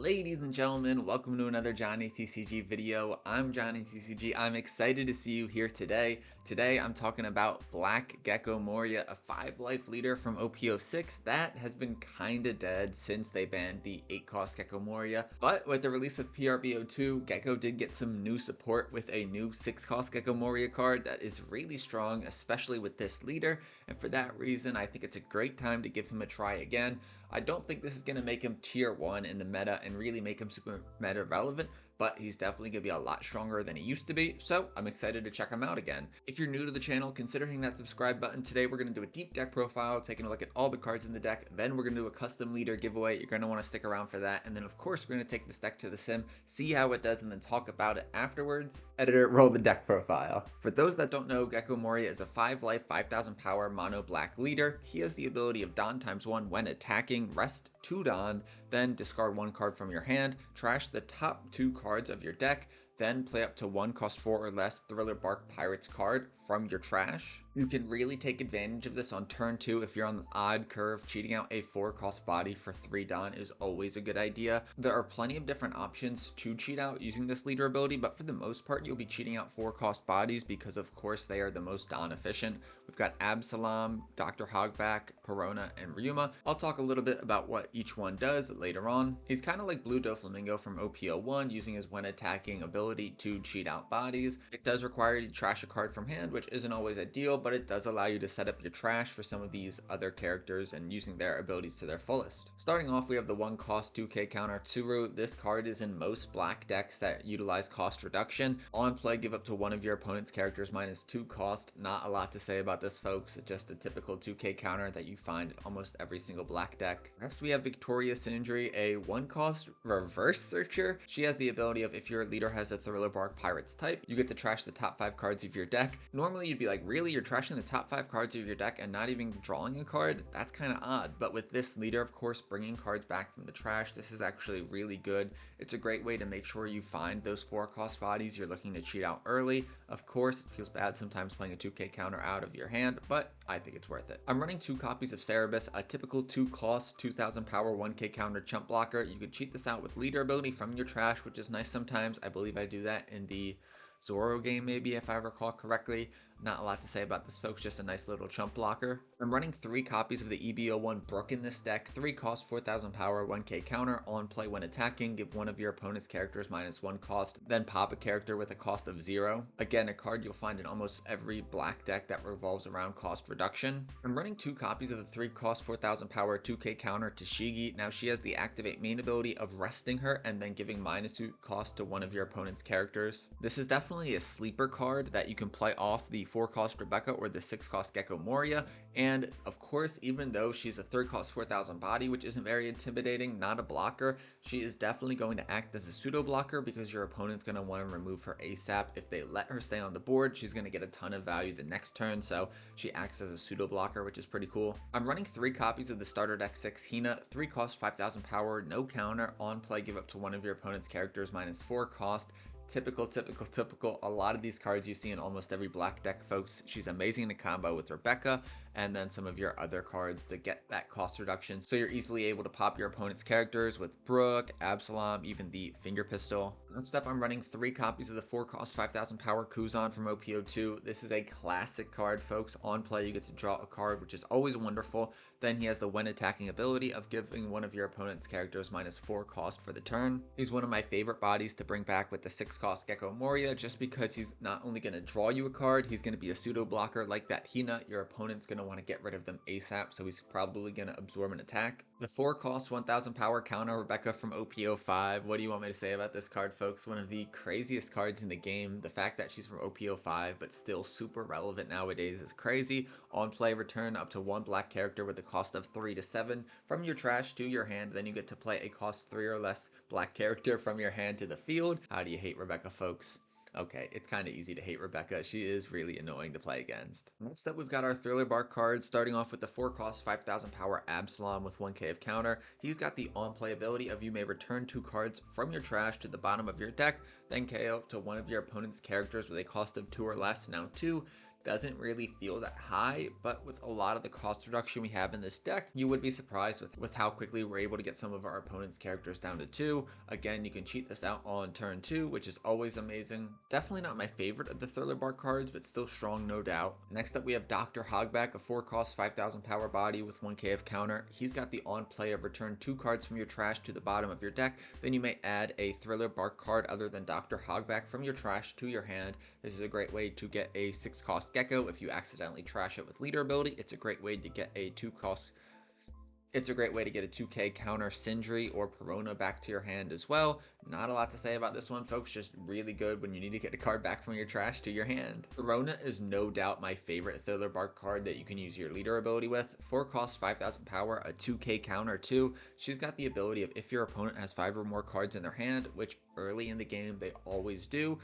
Ladies and gentlemen, welcome to another Johnny TCG video. I'm Johnny TCG. I'm excited to see you here today. Today I'm talking about Black Gecko Moria, a 5-life leader from OP06 that has been kinda dead since they banned the 8-cost Gecko Moria. But with the release of PRB02, Gecko did get some new support with a new 6-cost Gecko Moria card that is really strong, especially with this leader. And for that reason, I think it's a great time to give him a try again. I don't think this is going to make him tier 1 in the meta and really make him super meta relevant, but he's definitely going to be a lot stronger than he used to be, so I'm excited to check him out again. If you're new to the channel, consider hitting that subscribe button. Today we're going to do a deep deck profile, taking a look at all the cards in the deck, then we're going to do a custom leader giveaway. You're going to want to stick around for that, and then of course we're going to take this deck to the sim, see how it does, and then talk about it afterwards. Editor, roll the deck profile. For those that don't know, Gecko Moria is a 5-life, 5,000 power mono black leader. He has the ability of Don ×1 when attacking, rest 2 Don, then discard 1 card from your hand, trash the top 2 cards of your deck, then play up to 1 cost 4 or less Thriller Bark Pirates card from your trash. You can really take advantage of this on turn 2 if you're on the odd curve. Cheating out a 4-cost body for 3 Don is always a good idea. There are plenty of different options to cheat out using this leader ability, but for the most part you'll be cheating out 4-cost bodies because of course they are the most Don efficient. We've got Absalom, Dr. Hogback, Perona, and Ryuma. I'll talk a little bit about what each one does later on. He's kind of like Blue Doflamingo from OP01, using his when attacking ability to cheat out bodies. It does require you to trash a card from hand, which isn't always ideal, but it does allow you to set up your trash for some of these other characters and using their abilities to their fullest. Starting off, we have the 1-cost 2k counter Tsuru. This card is in most black decks that utilize cost reduction. On play, give up to one of your opponent's characters -2 cost. Not a lot to say about this, folks. Just a typical 2k counter that you find in almost every single black deck. Next, we have Victoria Sindri, a 1-cost reverse searcher. She has the ability of if your leader has a Thriller Bark Pirates type, you get to trash the top 5 cards of your deck. Normally you'd be like, really? You're trashing the top 5 cards of your deck and not even drawing a card? That's kind of odd. But with this leader, of course, bringing cards back from the trash, this is actually really good. It's a great way to make sure you find those 4-cost bodies you're looking to cheat out early. Of course, it feels bad sometimes playing a 2k counter out of your hand, but I think it's worth it. I'm running 2 copies of Cerebus, a typical 2-cost, 2,000 power, 1k counter chump blocker. You could cheat this out with leader ability from your trash, which is nice sometimes. I believe I do that in the Zoro game, maybe, if I recall correctly. Not a lot to say about this, folks, just a nice little chump blocker. I'm running 3 copies of the EB01 Brook in this deck. 3 cost, 4,000 power, 1k counter. On play when attacking, give one of your opponent's characters -1 cost, then pop a character with a cost of 0. Again, a card you'll find in almost every black deck that revolves around cost reduction. I'm running 2 copies of the 3 cost, 4,000 power, 2k counter Tashigi. Now she has the activate main ability of resting her and then giving -2 cost to one of your opponent's characters. This is definitely a sleeper card that you can play off the 4-cost Rebecca or the 6-cost Gecko Moria, and of course, even though she's a 3rd-cost 4,000 body, which isn't very intimidating, not a blocker, she is definitely going to act as a pseudo blocker because your opponent's going to want to remove her ASAP. If they let her stay on the board, she's going to get a ton of value the next turn, so she acts as a pseudo blocker, which is pretty cool. I'm running 3 copies of the starter deck 6 Hina, 3 cost, 5,000 power, no counter. On play, give up to one of your opponent's characters -4 cost. Typical. A lot of these cards you see in almost every black deck, folks. She's amazing to combo with Rebecca and then some of your other cards to get that cost reduction, so you're easily able to pop your opponent's characters with Brooke, Absalom, even the Finger Pistol. Next up, I'm running 3 copies of the 4-cost 5,000 power Kuzan from OP02. This is a classic card, folks. On play, you get to draw a card, which is always wonderful. Then he has the when attacking ability of giving one of your opponent's characters -4 cost for the turn. He's one of my favorite bodies to bring back with the 6-cost Gecko Moria, just because he's not only going to draw you a card, he's going to be a pseudo blocker like that Hina. Your opponent's going to want to get rid of them ASAP, so he's probably going to absorb an attack. The 4-cost 1,000 power counter Rebecca from OP05. What do you want me to say about this card, folks? One of the craziest cards in the game. The fact that she's from OP05 but still super relevant nowadays is crazy. On play, return up to 1 black character with a cost of 3 to 7 from your trash to your hand. Then you get to play a cost 3 or less black character from your hand to the field. How do you hate Rebecca, folks? Okay, it's kind of easy to hate Rebecca. She is really annoying to play against. Next up, we've got our Thriller Bark cards, starting off with the 4-cost 5,000 power Absalom with 1k of counter. He's got the on-play ability of you may return 2 cards from your trash to the bottom of your deck, then KO to one of your opponent's characters with a cost of 2 or less, now 2. doesn't really feel that high, but with a lot of the cost reduction we have in this deck, you would be surprised with how quickly we're able to get some of our opponent's characters down to 2. Again, you can cheat this out on turn 2, which is always amazing. Definitely not my favorite of the Thriller Bark cards, but still strong, no doubt. Next up, we have Dr. Hogback, a 4-cost 5,000 power body with 1k of counter. He's got the on play of return 2 cards from your trash to the bottom of your deck. Then you may add a Thriller Bark card other than Dr. Hogback from your trash to your hand. This is a great way to get a 6-cost Gecko if you accidentally trash it with leader ability. It's a great way to get a 2-cost. It's a great way to get a 2k counter Sindri or Perona back to your hand as well. Not a lot to say about this one, folks, just really good when you need to get a card back from your trash to your hand. Perona is no doubt my favorite Thriller Bark card that you can use your leader ability with. 4 cost 5,000 power, a 2k counter too. She's got the ability of if your opponent has 5 or more cards in their hand, which early in the game they always do,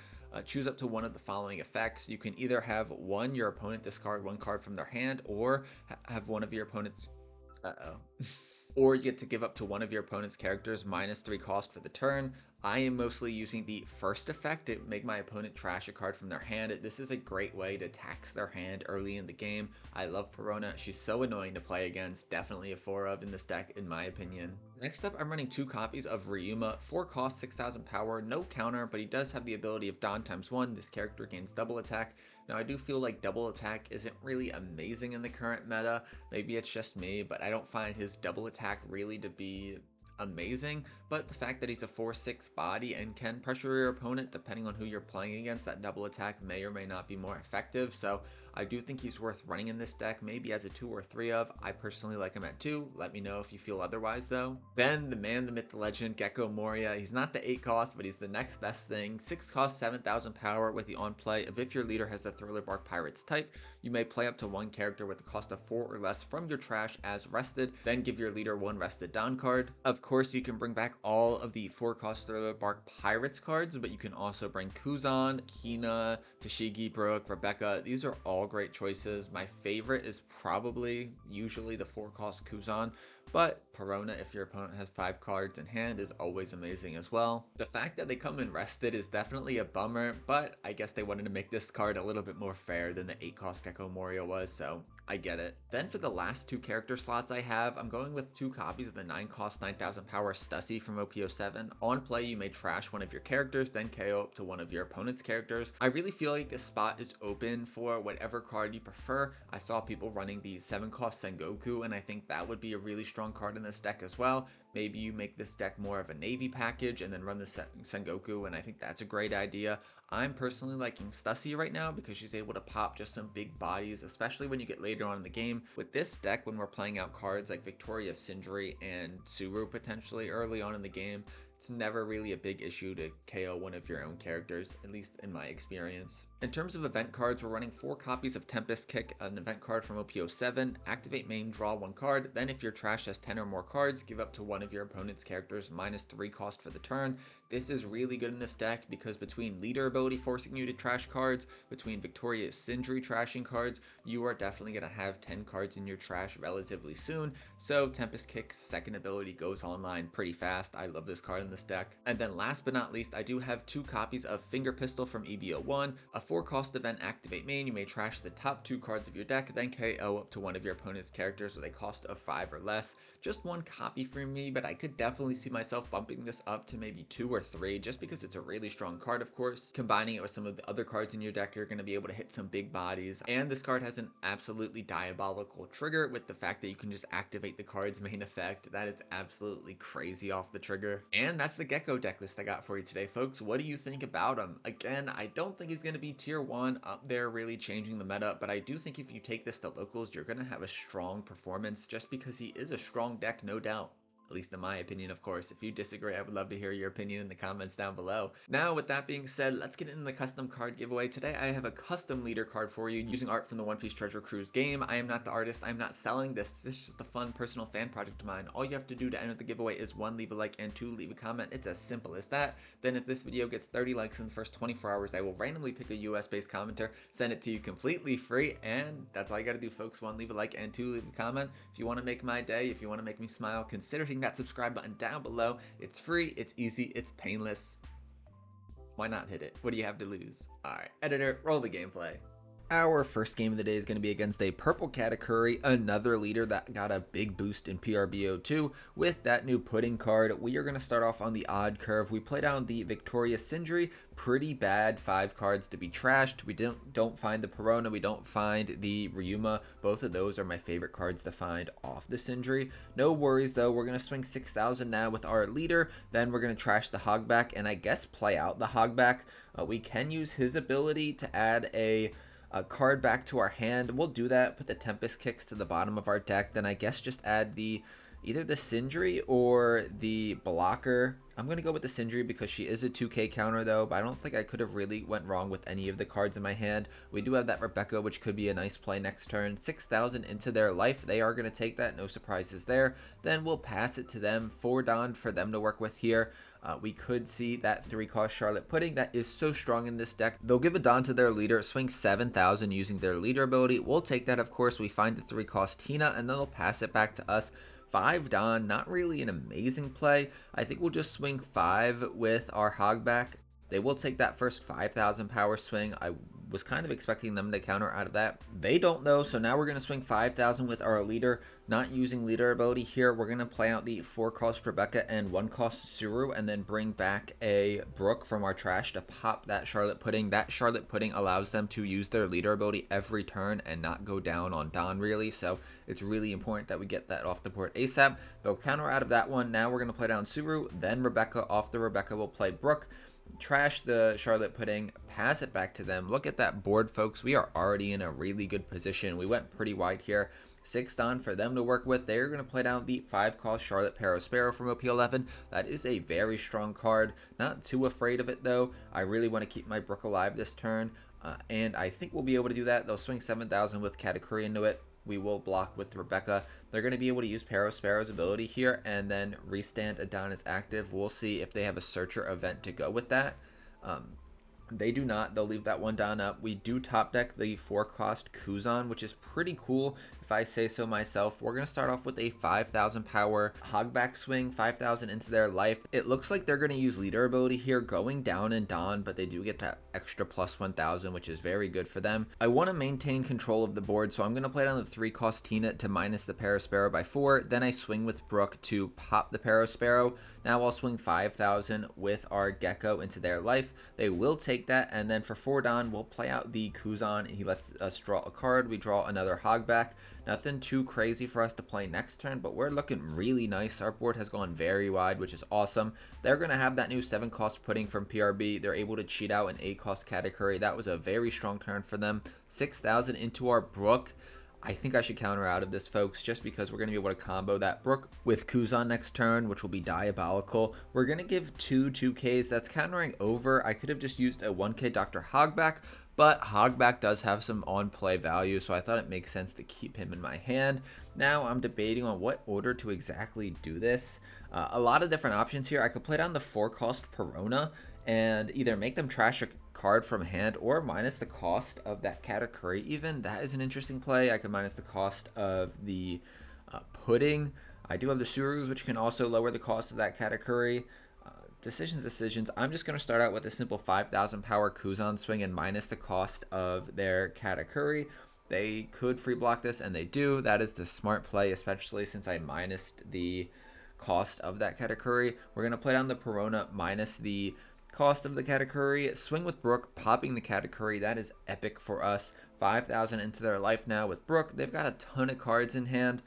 choose up to one of the following effects. You can either have your opponent discard 1 card from their hand, or have one of your opponent's or you get to give up to one of your opponent's characters -3 cost for the turn. I am mostly using the first effect to make my opponent trash a card from their hand. This is a great way to tax their hand early in the game. I love Perona. She's so annoying to play against. Definitely a 4 of in this deck, in my opinion. Next up, I'm running 2 copies of Ryuma. 4 cost, 6,000 power, no counter, but he does have the ability of Dawn ×1. This character gains double attack. Now, I do feel like double attack isn't really amazing in the current meta. Maybe it's just me, but I don't find his double attack really to be amazing, but the fact that he's a 4/6 body and can pressure your opponent depending on who you're playing against, that double attack may or may not be more effective. So I do think he's worth running in this deck, maybe as a 2 or 3 of. I personally like him at 2. Let me know if you feel otherwise though. Then the man, the myth, the legend, Gecko Moria. He's not the 8 cost, but he's the next best thing. 6 cost, 7,000 power with the on play of if your leader has the Thriller Bark Pirates type, you may play up to 1 character with a cost of 4 or less from your trash as rested, then give your leader 1 rested down card. Of course, you can bring back all of the 4-cost Thriller Bark Pirates cards, but you can also bring Kuzan, Kina, Tashigi, Brooke, Rebecca. These are all great choices. My favorite is probably usually the 4-cost Kuzan, but Perona, if your opponent has 5 cards in hand, is always amazing as well. The fact that they come in rested is definitely a bummer, but I guess they wanted to make this card a little bit more fair than the 8-cost Gecko Moria was, so I get it. Then for the last 2 character slots I have, I'm going with 2 copies of the 9-cost 9,000 power Stussy from OP07. On play, you may trash one of your characters, then KO up to one of your opponent's characters. I really feel like this spot is open for whatever card you prefer. I saw people running the 7-cost Sengoku, and I think that would be a really strong card in this deck as well. Maybe you make this deck more of a Navy package and then run the Sengoku, and I think that's a great idea. I'm personally liking Stussy right now because she's able to pop just some big bodies, especially when you get later on in the game. With this deck, when we're playing out cards like Victoria, Sindri, and Tsuru potentially early on in the game, it's never really a big issue to KO one of your own characters, at least in my experience. In terms of event cards, we're running 4 copies of Tempest Kick, an event card from OP07. Activate main, draw 1 card. Then if your trash has 10 or more cards, give up to one of your opponent's characters -3 cost for the turn. This is really good in this deck because between leader ability forcing you to trash cards, between Victoria's Sindri trashing cards, you are definitely going to have 10 cards in your trash relatively soon. So Tempest Kick's second ability goes online pretty fast. I love this card in this deck. And then last but not least, I do have 2 copies of Finger Pistol from EB01. A 4-cost event activate main, you may trash the top 2 cards of your deck, then KO up to one of your opponent's characters with a cost of 5 or less. Just 1 copy for me, but I could definitely see myself bumping this up to maybe 2 or 3, just because it's a really strong card, of course. Combining it with some of the other cards in your deck, you're going to be able to hit some big bodies. And this card has an absolutely diabolical trigger with the fact that you can just activate the card's main effect. That is absolutely crazy off the trigger. And that's the Gecko deck list I got for you today, folks. What do you think about him? Again, I don't think he's going to be tier 1 up there really changing the meta, but I do think if you take this to locals, you're going to have a strong performance just because he is a strong deck, no doubt. At least in my opinion, of course. If you disagree, I would love to hear your opinion in the comments down below. Now, with that being said, let's get into the custom card giveaway. Today, I have a custom leader card for you using art from the One Piece Treasure Cruise game. I am not the artist. I'm not selling this. This is just a fun personal fan project of mine. All you have to do to enter the giveaway is 1, leave a like, and 2, leave a comment. It's as simple as that. Then if this video gets 30 likes in the first 24 hours, I will randomly pick a US-based commenter, send it to you completely free, and that's all you gotta do, folks. 1, leave a like, and 2, leave a comment. If you want to make my day, if you want to make me smile, consider hitting that subscribe button down below. It's free, it's easy, it's painless. Why not hit it? What do you have to lose? Alright, editor, roll the gameplay. Our first game of the day is going to be against a purple Katakuri, another leader that got a big boost in PRB02 with that new pudding card. We are going to start off on the odd curve. We play down the Victoria Sindri, pretty bad 5 cards to be trashed. We don't find the Perona, we don't find the Ryuma. Both of those are my favorite cards to find off the Sindri. No worries though, we're going to swing 6,000 now with our leader, then we're going to trash the Hogback and I guess play out the Hogback. We can use his ability to add a card back to our hand. We'll do that, put the Tempest Kicks to the bottom of our deck, then I guess just add either the Sindri or the blocker. I'm going to go with the Sindri because she is a 2k counter though, but I don't think I could have really went wrong with any of the cards in my hand. We do have that Rebecca, which could be a nice play next turn. 6,000 into their life. They are going to take that. No surprises there. Then we'll pass it to them. 4 Don for them to work with here. We could see that 3-cost Charlotte Pudding that is so strong in this deck. They'll give a Don to their leader, swing 7,000 using their leader ability. We'll take that, of course. We find the 3-cost Tina, and then they'll pass it back to us. 5 Don, not really an amazing play. I think we'll just swing 5 with our Hogback. They will take that first 5,000 power swing. I was kind of expecting them to counter out of that. They don't though, so now we're going to swing 5,000 with our leader, not using leader ability here. We're going to play out the 4-cost Rebecca and 1-cost Zoro, and then bring back a Brook from our trash to pop that Charlotte Pudding. That Charlotte Pudding allows them to use their leader ability every turn and not go down on Don really, so it's really important that we get that off the board ASAP. They'll counter out of that one. Now we're going to play down Zoro, then Rebecca. Off the Rebecca we'll play Brook, trash the Charlotte Pudding, pass it back to them. Look at that board, folks. We are already in a really good position. We went pretty wide here. 6 Don for them to work with. They're going to play down the 5-cost Charlotte Sparrow from OP11. That is a very strong card. Not too afraid of it, though. I really want to keep my Brook alive this turn, and I think we'll be able to do that. They'll swing 7,000 with Katakuri into it. We will block with Rebecca. They're going to be able to use Sparrow's ability here and then restand a Don as active. We'll see if they have a Searcher event to go with that. They do not. They'll leave that 1 Don up. We do top deck the 4-cost Kuzan, which is pretty cool if I say so myself. We're going to start off with a 5,000 power Hogback swing, 5,000 into their life. It looks like they're going to use leader ability here, going down in Don, but they do get that extra plus 1,000, which is very good for them. I want to maintain control of the board, so I'm going to play down the 3-cost Tina to minus the Sparrow by 4. Then I swing with Brook to pop the Sparrow. Now I'll swing 5,000 with our Gecko into their life. They will take that, and then for 4 Don, we'll play out the Kuzan. He lets us draw a card. We draw another Hogback. Nothing too crazy for us to play next turn, but we're looking really nice. Our board has gone very wide, which is awesome. They're going to have that new 7-cost Pudding from PRB. They're able to cheat out an 8-cost Katakuri. That was a very strong turn for them. 6,000 into our Brook. I think I should counter out of this, folks, just because we're going to be able to combo that Brook with Kuzan next turn, which will be diabolical. We're going to give 2/2Ks. That's countering over. I could have just used a 1K Dr. Hogback, but Hogback does have some on-play value, so I thought it makes sense to keep him in my hand. Now I'm debating on what order to exactly do this. A lot of different options here. I could play down the 4-cost Perona and either make them trash a card from hand or minus the cost of that Katakuri even. That is an interesting play. I could minus the cost of the Pudding. I do have the Surus, which can also lower the cost of that Katakuri. Decisions. I'm just going to start out with a simple 5,000 power Kuzan swing and minus the cost of their Katakuri. They could free block this, and they do. That is the smart play, especially since I minused the cost of that Katakuri. We're going to play down the Perona minus the cost of the Katakuri, swing with Brook, popping the Katakuri. That is epic for us. 5,000 into their life now with Brook. They've got a ton of cards in hand.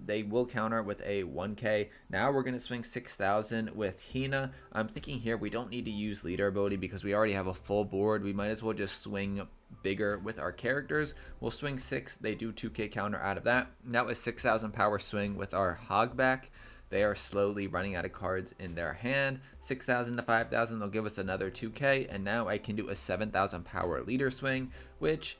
They will counter with a 1K. Now we're going to swing 6,000 with Hina. I'm thinking here we don't need to use leader ability because we already have a full board. We might as well just swing bigger with our characters. We'll swing 6. They do 2K counter out of that. Now a 6,000 power swing with our Hogback. They are slowly running out of cards in their hand. 6,000 to 5,000, they'll give us another 2K, and now I can do a 7,000 power leader swing, which,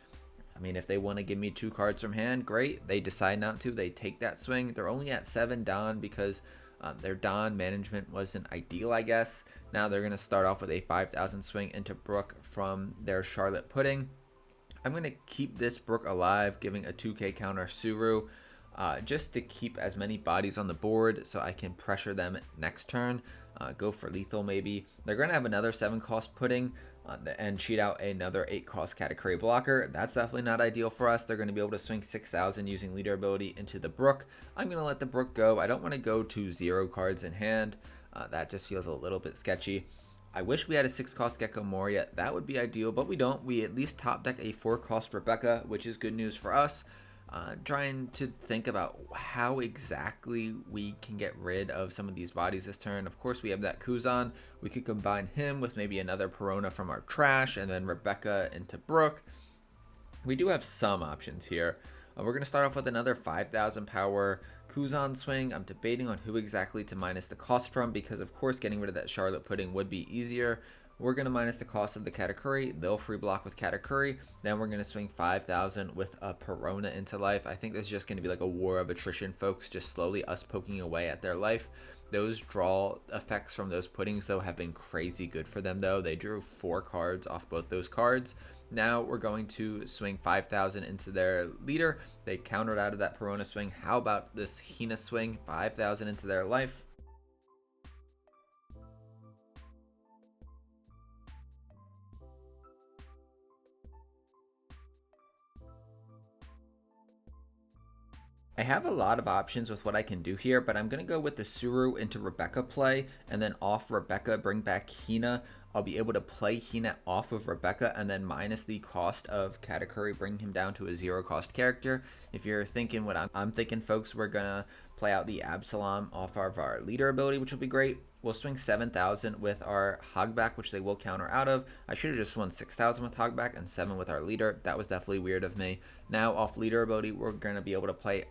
I mean, if they want to give me 2 cards from hand, great. They decide not to, they take that swing. They're only at 7 Don because their Don management wasn't ideal, I guess. Now they're going to start off with a 5,000 swing into Brook from their Charlotte Pudding. I'm going to keep this Brook alive, giving a 2K counter Suru. Just to keep as many bodies on the board so I can pressure them next turn. Go for lethal maybe. They're going to have another 7-cost Pudding. and cheat out another 8 cost Katakuri blocker. That's definitely not ideal for us. They're going to be able to swing 6,000 using leader ability into the Brook. I'm going to let the Brook go. I don't want to go to 0 cards in hand. That just feels a little bit sketchy. I wish we had a 6 cost Gecko Moria. That would be ideal, but we don't. We at least top deck a 4 cost Rebecca, which is good news for us. Trying to think about how exactly we can get rid of some of these bodies this turn. Of course, we have that Kuzan. We could combine him with maybe another Perona from our trash, and then Rebecca into Brook. We do have some options here. We're going to start off with another 5,000 power Kuzan swing. I'm debating on who exactly to minus the cost from, because of course getting rid of that Charlotte Pudding would be easier. We're going to minus the cost of the Katakuri. They'll free block with Katakuri. Then we're going to swing 5,000 with a Perona into life. I think this is just going to be like a war of attrition, folks. Just slowly us poking away at their life. Those draw effects from those puddings, though, have been crazy good for them, though. They drew 4 cards off both those cards. Now we're going to swing 5,000 into their leader. They countered out of that Perona swing. How about this Hina swing? 5,000 into their life. I have a lot of options with what I can do here, but I'm going to go with the Suru into Rebecca play, and then off Rebecca, bring back Hina. I'll be able to play Hina off of Rebecca, and then minus the cost of Katakuri, bring him down to a 0 cost character. If you're thinking what I'm thinking, folks, we're going to play out the Absalom off of our leader ability, which will be great. We'll swing 7,000 with our Hogback, which they will counter out of. I should have just won 6,000 with Hogback and 7 with our leader. That was definitely weird of me. Now, off leader ability, we're going to be able to play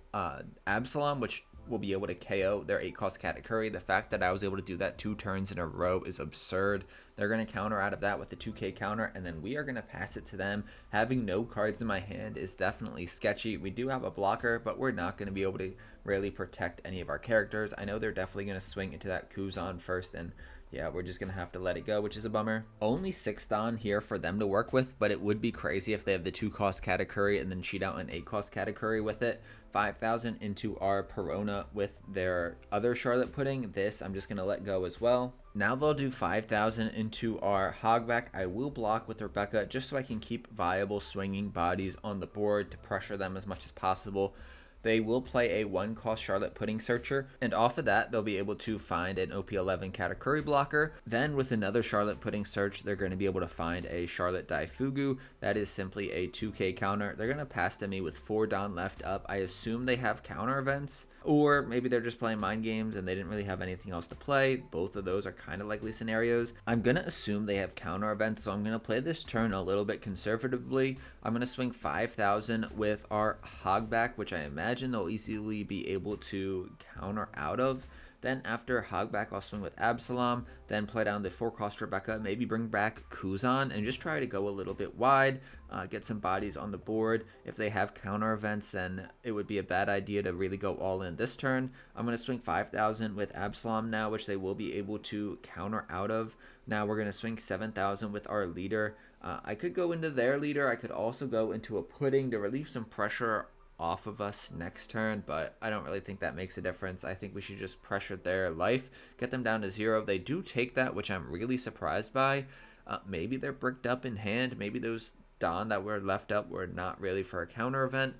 Absalom, which will be able to KO their 8 cost Katakuri. The fact that I was able to do that 2 turns in a row is absurd. They're going to counter out of that with the 2k counter, and then we are going to pass it to them. Having no cards in my hand is definitely sketchy. We do have a blocker, but we're not going to be able to really protect any of our characters. I know they're definitely going to swing into that Kuzan first, and yeah, we're just going to have to let it go, which is a bummer. Only 6 Don here for them to work with, but it would be crazy if they have the 2 cost Katakuri and then cheat out an 8 cost Katakuri with it. 5,000 into our Perona with their other Charlotte Pudding. This I'm just going to let go as well. Now they'll do 5,000 into our Hogback. I will block with Rebecca just so I can keep viable swinging bodies on the board to pressure them as much as possible. They will play a 1 cost Charlotte Pudding Searcher, and off of that they'll be able to find an OP11 Katakuri blocker. Then with another Charlotte Pudding Search, they're going to be able to find a Charlotte Daifugu. That is simply a 2k counter. They're going to pass to me with 4 Don left up. I assume they have counter events, or maybe they're just playing mind games and they didn't really have anything else to play. Both of those are kind of likely scenarios. I'm going to assume they have counter events, so I'm going to play this turn a little bit conservatively. I'm going to swing 5,000 with our Hogback, which I imagine they'll easily be able to counter out of. Then after Hogback, I'll swing with Absalom, then play down the 4 cost Rebecca, maybe bring back Kuzan, and just try to go a little bit wide, get some bodies on the board. If they have counter events, then it would be a bad idea to really go all in this turn. I'm going to swing 5,000 with Absalom now, which they will be able to counter out of. Now we're going to swing 7,000 with our leader. I could go into their leader. I could also go into a Pudding to relieve some pressure off of us next turn, but I don't really think that makes a difference. I think we should just pressure their life, get them down to 0. They do take that, which I'm really surprised by. Maybe they're bricked up in hand. Maybe those Don that were left up were not really for a counter event.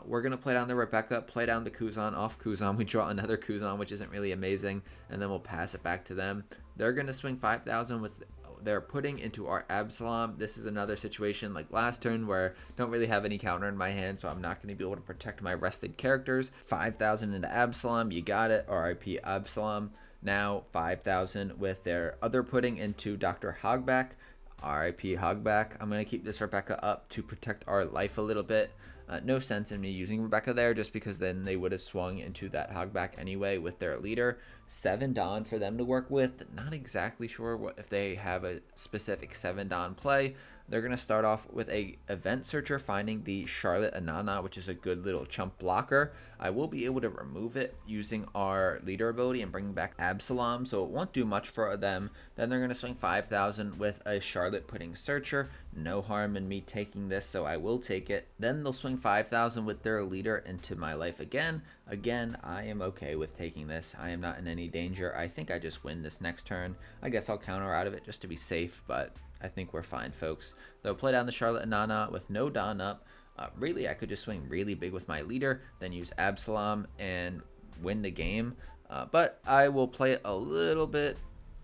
We're going to play down the Rebecca, play down the Kuzan. Off Kuzan, we draw another Kuzan, which isn't really amazing, and then we'll pass it back to them. They're going to swing 5,000 with their Pudding into our Absalom. This is another situation like last turn where I don't really have any counter in my hand, so I'm not going to be able to protect my rested characters. 5,000 into Absalom, you got it. RIP Absalom. Now 5,000 with their other Pudding into Dr. Hogback. RIP Hogback. I'm going to keep this Rebecca up to protect our life a little bit. No sense in me using Rebecca there, just because then they would have swung into that Hogback anyway with their leader. 7 Don for them to work with. Not exactly sure if they have a specific 7 Don play. They're going to start off with a event searcher, finding the Charlotte Anana, which is a good little chump blocker. I will be able to remove it using our leader ability and bring back Absalom, so it won't do much for them. Then they're going to swing 5,000 with a Charlotte Pudding Searcher. No harm in me taking this, so I will take it. Then they'll swing 5,000 with their leader into my life again. Again, I am okay with taking this. I am not in any danger. I think I just win this next turn. I guess I'll counter out of it just to be safe, but I think we're fine, folks. They'll play down the Charlotte and Nana with no Don up. Really, I could just swing really big with my leader, then use Absalom and win the game. But I will play it a little bit,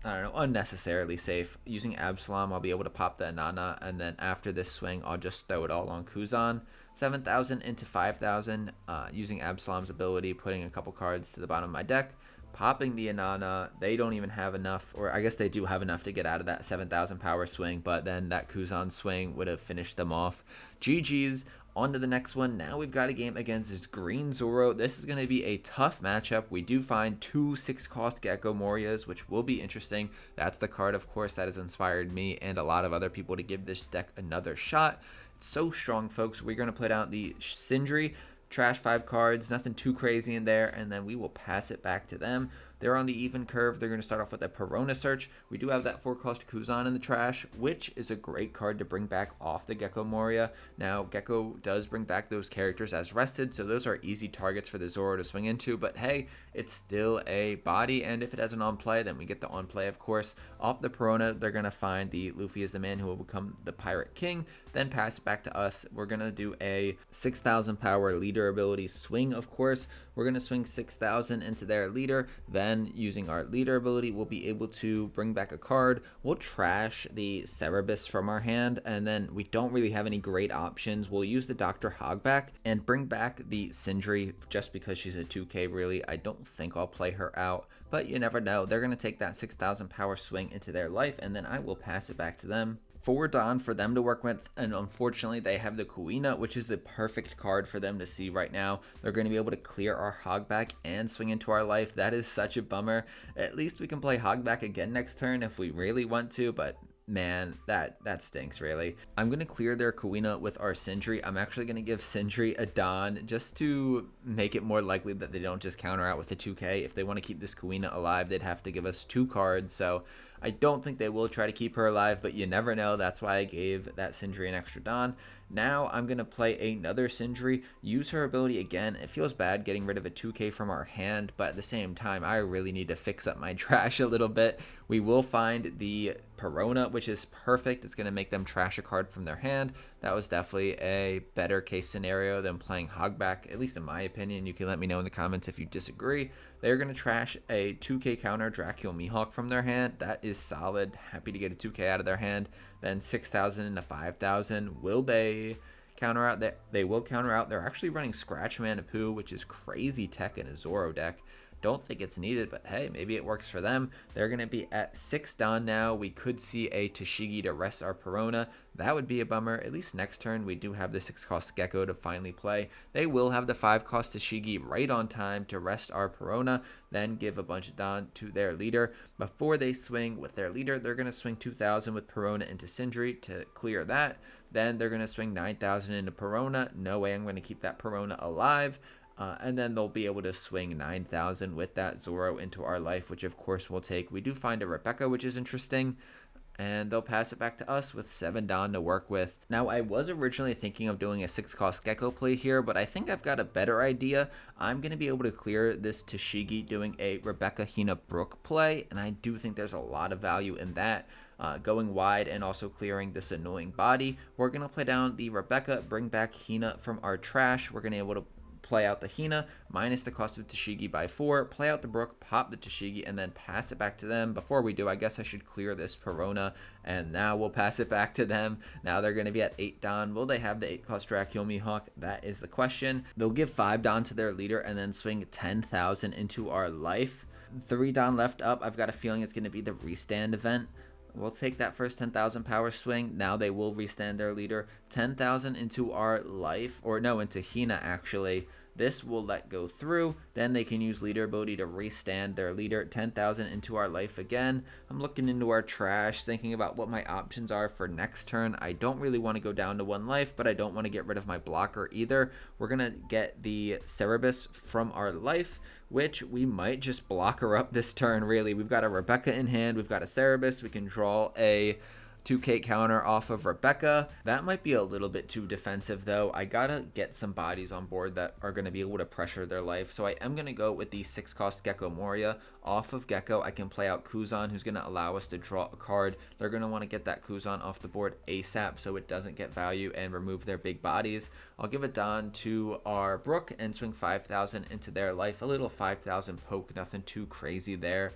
I don't know, unnecessarily safe. Using Absalom, I'll be able to pop the Inanna, and then after this swing, I'll just throw it all on Kuzan. 7,000 into 5,000, using Absalom's ability, putting a couple cards to the bottom of my deck, popping the Inanna. They don't even have enough, or I guess they do have enough to get out of that 7,000 power swing, but then that Kuzan swing would have finished them off. GG's. On to the next one. Now we've got a game against this green Zoro. This is going to be a tough matchup. We do find two 6-cost Gecko Morias, which will be interesting. That's the card, of course, that has inspired me and a lot of other people to give this deck another shot. It's so strong, folks. We're going to put out the Sindri, trash 5 cards, nothing too crazy in there, and then we will pass it back to them. They're on the even curve. They're going to start off with a Perona Search. We do have that 4-cost Kuzan in the trash, which is a great card to bring back off the Gecko Moria. Now, Gecko does bring back those characters as rested, so those are easy targets for the Zoro to swing into, but hey, it's still a body, and if it has an on-play, then we get the on-play, of course. Off the Perona, they're going to find the Luffy is the man who will become the Pirate King, then pass it back to us. We're going to do a 6,000 power leader ability swing, of course. We're going to swing 6,000 into their leader, then using our leader ability, we'll be able to bring back a card. We'll trash the Cerebus from our hand, and then we don't really have any great options. We'll use the Dr. Hogback and bring back the Sindri just because she's a 2K, really. I don't think I'll play her out, but you never know. They're going to take that 6,000 power swing into their life, and then I will pass it back to them. 4 Don for them to work with, and unfortunately they have the Kuina, which is the perfect card for them to see right now. They're going to be able to clear our Hogback and swing into our life. That is such a bummer. At least we can play Hogback again next turn if we really want to, but man, that stinks, really. I'm going to clear their Kuina with our Sindri. I'm actually going to give Sindri a Don just to make it more likely that they don't just counter out with a 2K. If they want to keep this Kuina alive, they'd have to give us 2 cards, so I don't think they will try to keep her alive, but you never know. That's why I gave that Sindri an extra Don. Now I'm going to play another Sindri, use her ability again. It feels bad getting rid of a 2K from our hand, but at the same time, I really need to fix up my trash a little bit. We will find the Perona, which is perfect. It's going to make them trash a card from their hand. That was definitely a better case scenario than playing Hogback, at least in my opinion. You can let me know in the comments if you disagree. They're going to trash a 2K counter Dracula Mihawk from their hand. That is solid. Happy to get a 2K out of their hand. Then 6,000 into 5,000. Will they counter out? They will counter out. They're actually running Scratch Manapoo, which is crazy tech in a Zoro deck. Don't think it's needed, but hey, maybe it works for them. They're going to be at 6 Don now. We could see a Tashigi to rest our Perona. That would be a bummer. At least next turn, we do have the 6-cost Gecko to finally play. They will have the 5-cost Tashigi right on time to rest our Perona, then give a bunch of Don to their leader. Before they swing with their leader, they're going to swing 2,000 with Perona into Sindri to clear that. Then they're going to swing 9,000 into Perona. No way I'm going to keep that Perona alive. And then they'll be able to swing 9,000 with that Zoro into our life, which of course we'll take. We do find a Rebecca, which is interesting. And they'll pass it back to us with 7 Don to work with. Now, I was originally thinking of doing a 6-cost Gecko play here, but I think I've got a better idea. I'm going to be able to clear this Tashigi doing a Rebecca Hina Brook play, and I do think there's a lot of value in that. Going wide and also clearing this annoying body. We're going to play down the Rebecca, bring back Hina from our trash. We're going to be able to play out the Hina, minus the cost of Tashigi by 4, play out the Brook, pop the Tashigi, and then pass it back to them. Before we do, I guess I should clear this Perona, and now we'll pass it back to them. Now they're going to be at 8 Don. Will they have the 8-cost Dracula Mihawk? That is the question. They'll give 5 Don to their leader, and then swing 10,000 into our life. 3 Don left up. I've got a feeling it's going to be the restand event. We'll take that first 10,000 power swing. Now they will restand their leader. 10,000 into our life, or no, into Hina actually. This will let go through. Then they can use leader ability to restand their leader. 10,000 into our life again. I'm looking into our trash, thinking about what my options are for next turn. I don't really want to go down to 1 life, but I don't want to get rid of my blocker either. We're going to get the Cerebus from our life, which we might just block her up this turn, really. We've got a Rebecca in hand. We've got a Cerebus. We can draw a 2k counter off of Rebecca. That might be a little bit too defensive though. I gotta get some bodies on board that are going to be able to pressure their life. So I am going to go with the 6 cost Gecko Moria. Off of Gecko, I can play out Kuzan, who's going to allow us to draw a card. They're going to want to get that Kuzan off the board ASAP so it doesn't get value and remove their big bodies. I'll give it Don to our Brook and swing 5,000 into their life. A little 5,000 poke, nothing too crazy there.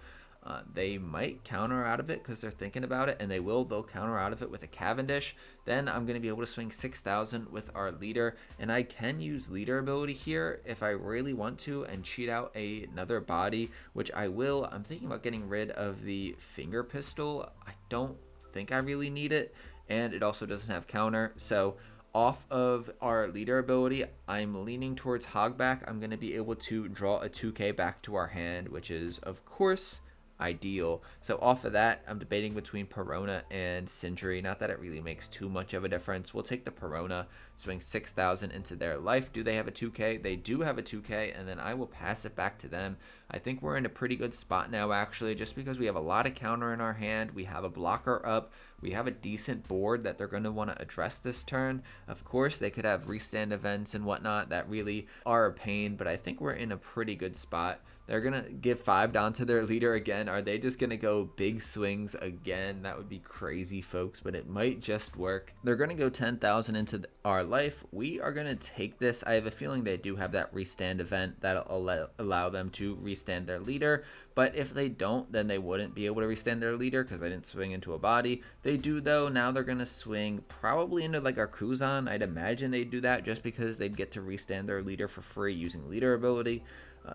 They might counter out of it because they're thinking about it, and they will. They'll counter out of it with a Cavendish. Then I'm going to be able to swing 6,000 with our leader, and I can use leader ability here if I really want to and cheat out another body, which I will. I'm thinking about getting rid of the finger pistol. I don't think I really need it, and it also doesn't have counter. So off of our leader ability, I'm leaning towards Hogback. I'm going to be able to draw a 2k back to our hand, which is, of course, ideal. So off of that, I'm debating between Perona and Sindri. Not that it really makes too much of a difference. We'll take the Perona, swing 6,000 into their life. Do they have a 2k? They do have a 2k, and then I will pass it back to them. I think we're in a pretty good spot now, actually, just because we have a lot of counter in our hand. We have a blocker up. We have a decent board that they're going to want to address this turn. Of course, they could have restand events and whatnot that really are a pain, but I think we're in a pretty good spot. They're going to give 5 down to their leader again. Are they just going to go big swings again? That would be crazy, folks, but it might just work. They're going to go 10,000 into our life. We are going to take this. I have a feeling they do have that restand event that'll allow them to restand their leader. But if they don't, then they wouldn't be able to restand their leader because they didn't swing into a body. They do, though. Now they're going to swing probably into like our Kuzan. I'd imagine they'd do that just because they'd get to restand their leader for free using leader ability.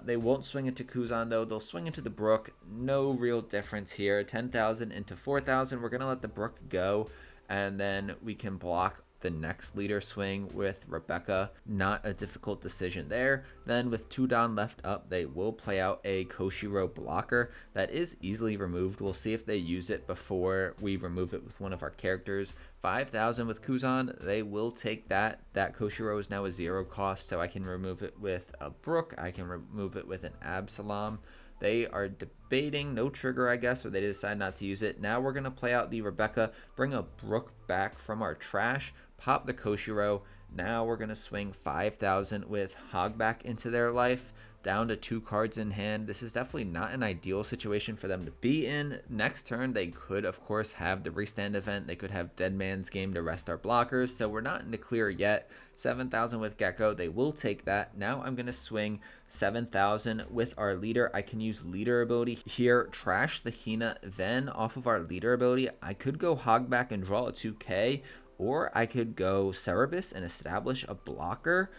They won't swing into Kuzan, though. They'll swing into the Brook. No real difference here. 10,000 into 4,000. We're going to let the Brook go, and then we can block the next leader swing with Rebecca. Not a difficult decision there. Then with 2 down left up, they will play out a Koshiro blocker that is easily removed. We'll see if they use it before we remove it with one of our characters. 5,000 with Kuzan, they will take that. That Koshiro is now a 0 cost, so I can remove it with a Brook. I can remove it with an Absalom. They are debating no trigger, I guess, or they decide not to use it. Now we're going to play out the Rebecca, bring a Brook back from our trash, pop the Koshiro. Now we're going to swing 5,000 with Hogback into their life, down to 2 cards in hand. This is definitely not an ideal situation for them to be in. Next turn, they could, of course, have the restand event. They could have Dead Man's Game to rest our blockers, so we're not in the clear yet. 7,000 with Gecko. They will take that. Now I'm going to swing 7,000 with our leader. I can use leader ability here, trash the Hina. Then off of our leader ability, I could go Hogback and draw a 2k, or I could go Cerebus and establish a blocker.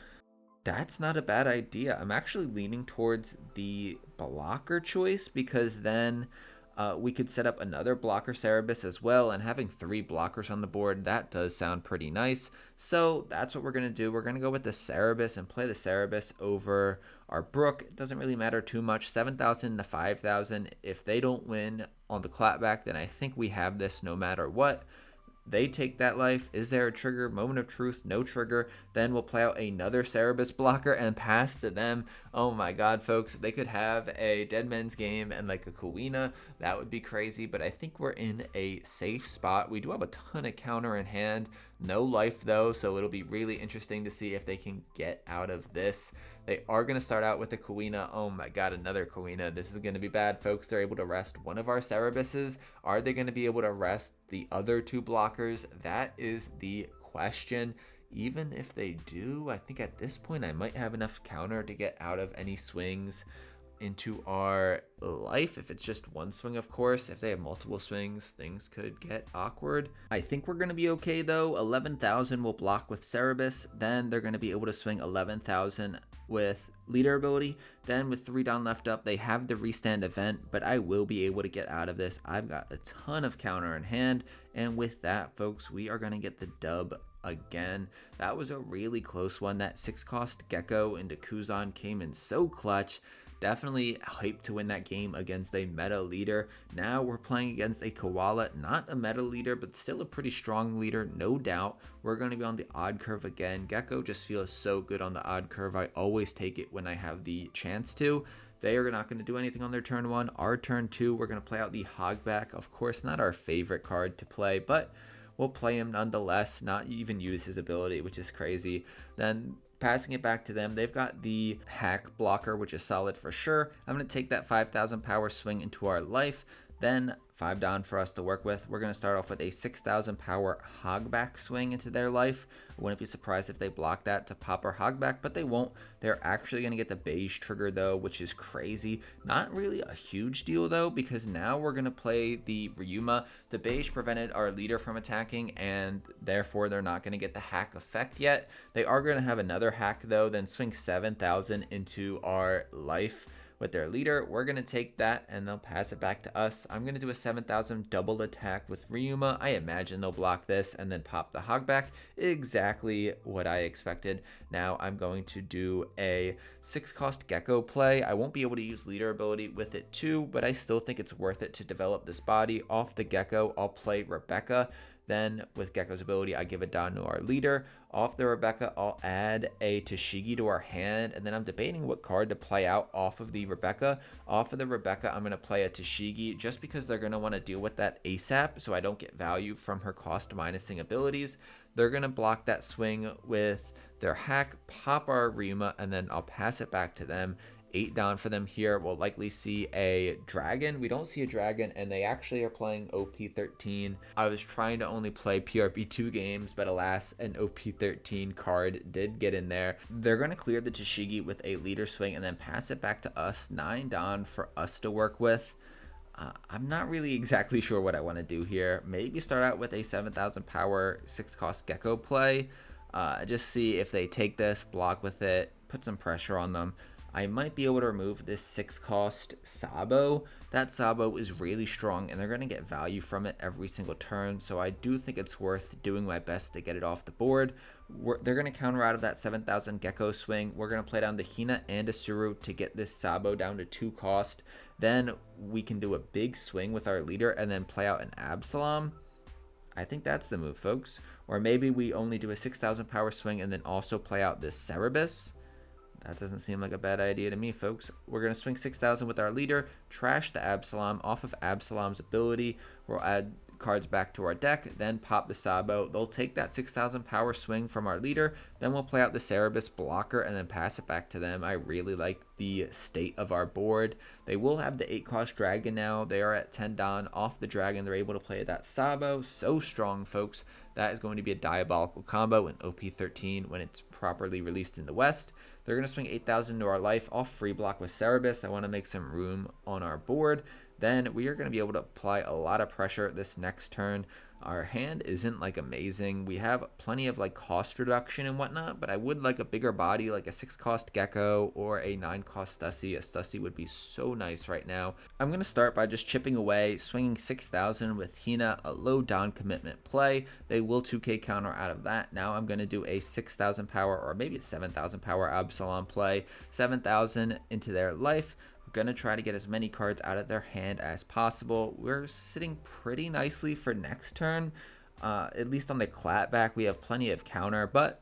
That's not a bad idea. I'm actually leaning towards the blocker choice because then we could set up another blocker Cerebus as well, and having 3 blockers on the board, that does sound pretty nice. So that's what we're going to do. We're going to go with the Cerebus and play the Cerebus over our Brook. It doesn't really matter too much. 7,000 to 5,000. If they don't win on the clapback, then I think we have this no matter what. They take that life. Is there a trigger? Moment of truth, no trigger. Then we'll play out another Cerebus blocker and pass to them. Oh my god, folks. They could have a Dead Men's Game and like a Kuina. That would be crazy, but I think we're in a safe spot. We do have a ton of counter in hand. No life though, so it'll be really interesting to see if they can get out of this. They are going to start out with a Kuina. Oh my god, another Kuina. This is going to be bad, folks. They're able to rest one of our Cerebuses. Are they going to be able to rest the other 2 blockers? That is the question. Even if they do, I think at this point I might have enough counter to get out of any swings into our life. If it's just 1 swing, of course. If they have multiple swings, things could get awkward. I think we're going to be okay though. 11,000 will block with Cerebus. Then they're going to be able to swing 11,000 with leader ability. Then with 3 down left up, they have the restand event, but I will be able to get out of this. I've got a ton of counter in hand, and with that, folks, we are going to get the dub again. That was a really close one. That 6 cost Gecko into Kuzan came in so clutch. Definitely hyped to win that game against a meta leader. Now we're playing against a Koala, not a meta leader, but still a pretty strong leader, no doubt. We're going to be on the odd curve again. Gecko just feels so good on the odd curve. I always take it when I have the chance to. They are not going to do anything on their turn 1. Our turn 2, we're going to play out the Hogback. Of course, not our favorite card to play, but we'll play him nonetheless, not even use his ability, which is crazy. Then passing it back to them, they've got the Hack blocker, which is solid for sure. I'm going to take that 5,000 power swing into our life. Then 5 down for us to work with. We're going to start off with a 6,000 power Hogback swing into their life. I wouldn't be surprised if they block that to pop our Hogback, but they won't. They're actually going to get the beige trigger though, which is crazy. Not really a huge deal though, because now we're going to play the Ryuma. The beige prevented our leader from attacking, and therefore they're not going to get the hack effect yet. They are going to have another hack though, then swing 7,000 into our life with their leader. We're going to take that and they'll pass it back to us. I'm going to do a 7,000 double attack with Ryuma. I imagine they'll block this and then pop the Hogback. Exactly what I expected. Now I'm going to do a 6-cost Gecko play. I won't be able to use leader ability with it too, but I still think it's worth it to develop this body. Off the Gecko, I'll play Rebecca. Then with Gecko's ability, I give it down to our leader. Off the Rebecca, I'll add a TCG to our hand, and then I'm debating what card to play out off of the Rebecca. Off of the Rebecca, I'm going to play a TCG just because they're going to want to deal with that ASAP, so I don't get value from her cost minusing abilities. They're going to block that swing with their hack, pop our Ryuma, and then I'll pass it back to them. 8 down for them here. We'll likely see a dragon. We don't see a dragon, and they actually are playing OP13. I was trying to only play PRB2 games, but alas, an OP13 card did get in there. They're going to clear the Tashigi with a leader swing and then pass it back to us. 9 down for us to work with. I'm not really exactly sure what I want to do here. Maybe start out with a 7,000 power 6-cost Gecko play. Just see if they take this, block with it, put some pressure on them. I might be able to remove this 6-cost Sabo. That Sabo is really strong and they're going to get value from it every single turn, so I do think it's worth doing my best to get it off the board. They're going to counter out of that 7,000 Gecko swing. We're going to play down the Hina and a Suru to get this Sabo down to 2 cost. Then we can do a big swing with our leader and then play out an Absalom. I think that's the move, folks. Or maybe we only do a 6,000 power swing and then also play out this Cerebus. That doesn't seem like a bad idea to me, folks. We're going to swing 6,000 with our leader, trash the Absalom. Off of Absalom's ability, we'll add cards back to our deck, then pop the Sabo. They'll take that 6,000 power swing from our leader, then we'll play out the Cerebus blocker and then pass it back to them. I really like the state of our board. They will have the 8-cost dragon now. They are at 10 down. Off the dragon, they're able to play that Sabo. So strong, folks. That is going to be a diabolical combo in OP13 when it's properly released in the West. They're going to swing 8,000 to our life. I'll free block with Cerebus. I want to make some room on our board. Then we are going to be able to apply a lot of pressure this next turn. Our hand isn't like amazing. We have plenty of like cost reduction and whatnot, but I would like a bigger body, like a 6-cost Gecko or a 9-cost Stussy. A Stussy would be so nice right now. I'm going to start by just chipping away, swinging 6,000 with Hina, a low down commitment play. They will 2k counter out of that. Now I'm going to do a 6,000 power or maybe a 7,000 power Absalom play. 7,000 into their life. Going to try to get as many cards out of their hand as possible. We're sitting pretty nicely for next turn. At least on the clapback, we have plenty of counter, but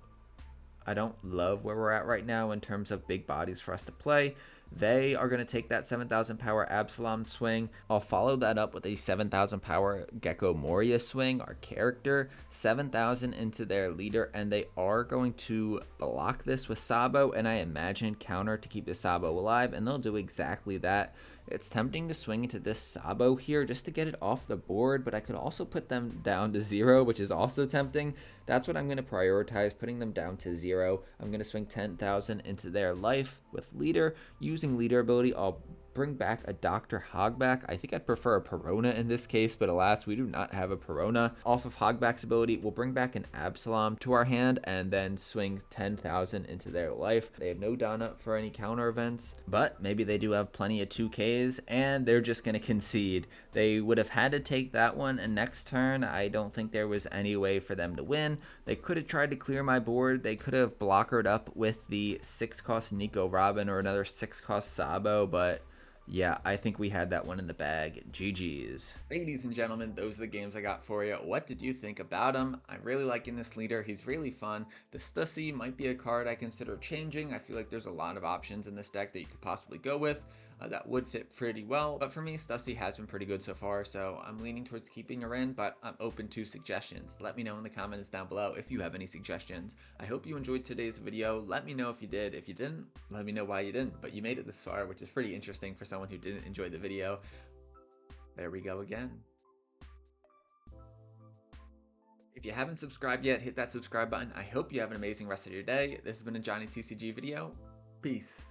I don't love where we're at right now in terms of big bodies for us to play. They are going to take that 7,000 power Absalom swing. I'll follow that up with a 7,000 power Gecko Moria swing. Our character, 7,000 into their leader, and they are going to block this with Sabo, and I imagine counter to keep the Sabo alive, and they'll do exactly that. It's tempting to swing into this Sabo here just to get it off the board, but I could also put them down to 0, which is also tempting. That's what I'm going to prioritize, putting them down to 0. I'm going to swing 10,000 into their life with leader. Using leader ability, I'll bring back a Dr. Hogback. I think I'd prefer a Perona in this case, but alas, we do not have a Perona. Off of Hogback's ability, we'll bring back an Absalom to our hand and then swing 10,000 into their life. They have no down up for any counter events, but maybe they do have plenty of 2Ks and they're just going to concede. They would have had to take that one, and next turn, I don't think there was any way for them to win. They could have tried to clear my board. They could have blockered up with the 6-cost Nico Robin or another 6-cost Sabo, but yeah, I think we had that one in the bag. GG's. Ladies and gentlemen, those are the games I got for you. What did you think about him? I'm really liking this leader. He's really fun. The Stussy might be a card I consider changing. I feel like there's a lot of options in this deck that you could possibly go with. that would fit pretty well. But for me, Stussy has been pretty good so far, so I'm leaning towards keeping her in, but I'm open to suggestions. Let me know in the comments down below if you have any suggestions. I hope you enjoyed today's video. Let me know if you did. If you didn't, let me know why you didn't, but you made it this far, which is pretty interesting for someone who didn't enjoy the video. There we go again. If you haven't subscribed yet, hit that subscribe button. I hope you have an amazing rest of your day. This has been a Johnny TCG video. Peace.